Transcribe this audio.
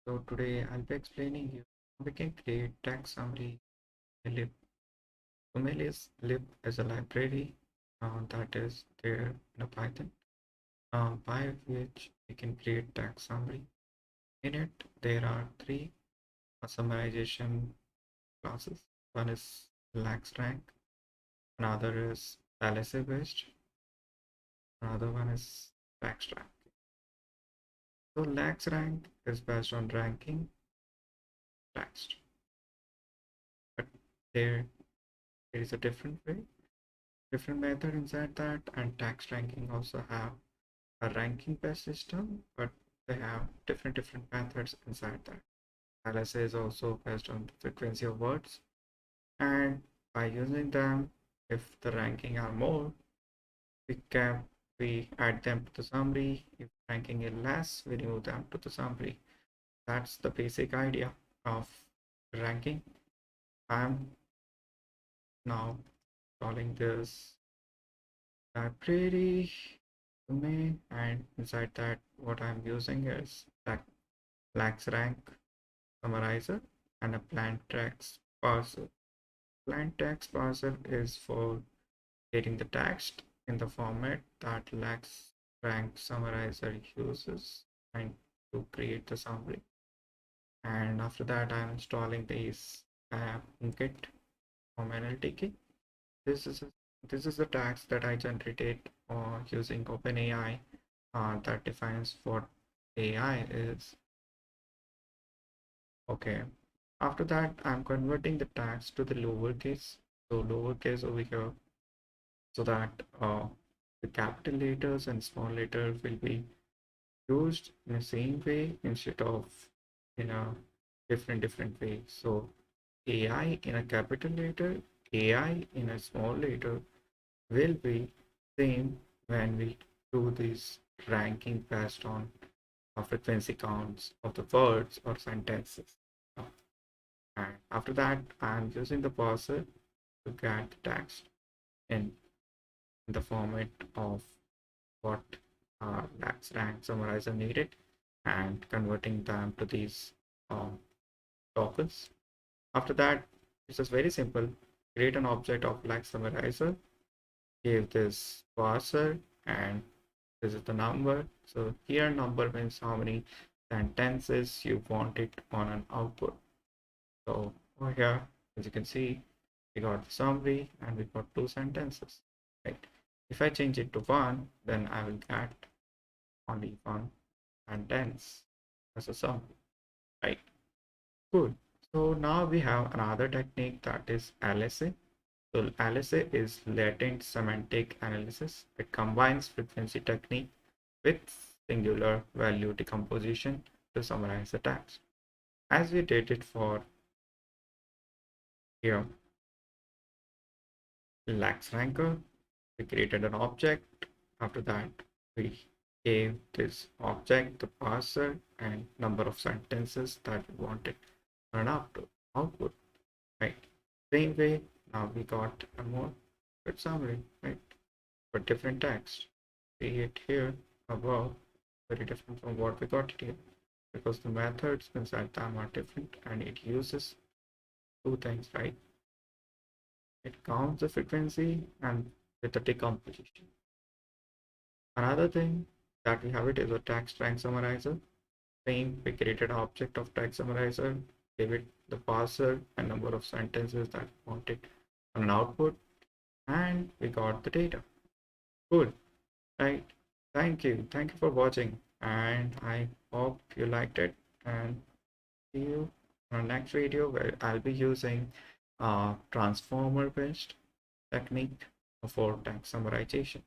So today I'll be explaining you how we can create text summary in lib. Lib is a library that is there in a Python by which we can create text summary. In it, there are three summarization classes. One is lax rank, another is LSA based, another one is text rank. So lax rank is based on ranking text, but there is a different method inside that, and tax ranking also have a ranking based system, but they have different methods inside that. LSA is also based on the frequency of words, and by using them, if the ranking are more, we add them to the summary. If ranking is less, we remove them to the summary. That's the basic idea of ranking. I'm now calling this library Sumy, and inside that what I'm using is that lax rank summarizer and a plant text parser. Plant text parser is for getting the text in the format that lax rank summarizer uses and to create the summary. And after that I'm installing these git from NLTK. This is this is the tags that I generated using OpenAI that defines what AI is. Okay. After that, I'm converting the tags to the lowercase. So lowercase over here, so that the capital letters and small letters will be used in the same way instead of in a different way. So AI in a capital letter, AI in a small letter will be same when we do this ranking based on frequency counts of the words or sentences. And after that, I'm using the parser to get the text in the format of what that's rank summarizer needed and converting them to these um, tokens. After that, it's just very simple. Create an object of like summarizer, give this parser, and this is the number. So here number means how many sentences you want it on an output. So over here, as you can see, we got the summary and we got two sentences, right? If I change it to one, then I will get only one sentence as a summary, right? Good. So now we have another technique that is LSA. So LSA is latent semantic analysis. It combines frequency technique with singular value decomposition to summarize the text. As we did it for here, lax ranker, we created an object. After that, we gave this object the parser and number of sentences that we wanted to run up to output, right? Same way, now we got a more good summary, right? But different text. See it here above, very different from what we got it here, because the methods inside them are different and it uses two things, right? It counts the frequency and with the decomposition. Another thing that we have it is a text rank summarizer. Same, we created an object of text summarizer, gave it the parser and number of sentences that we wanted on an output, and we got the data. Cool, right? Thank you for watching, and I hope you liked it. And see you on our next video where I'll be using a transformer based technique for text summarization.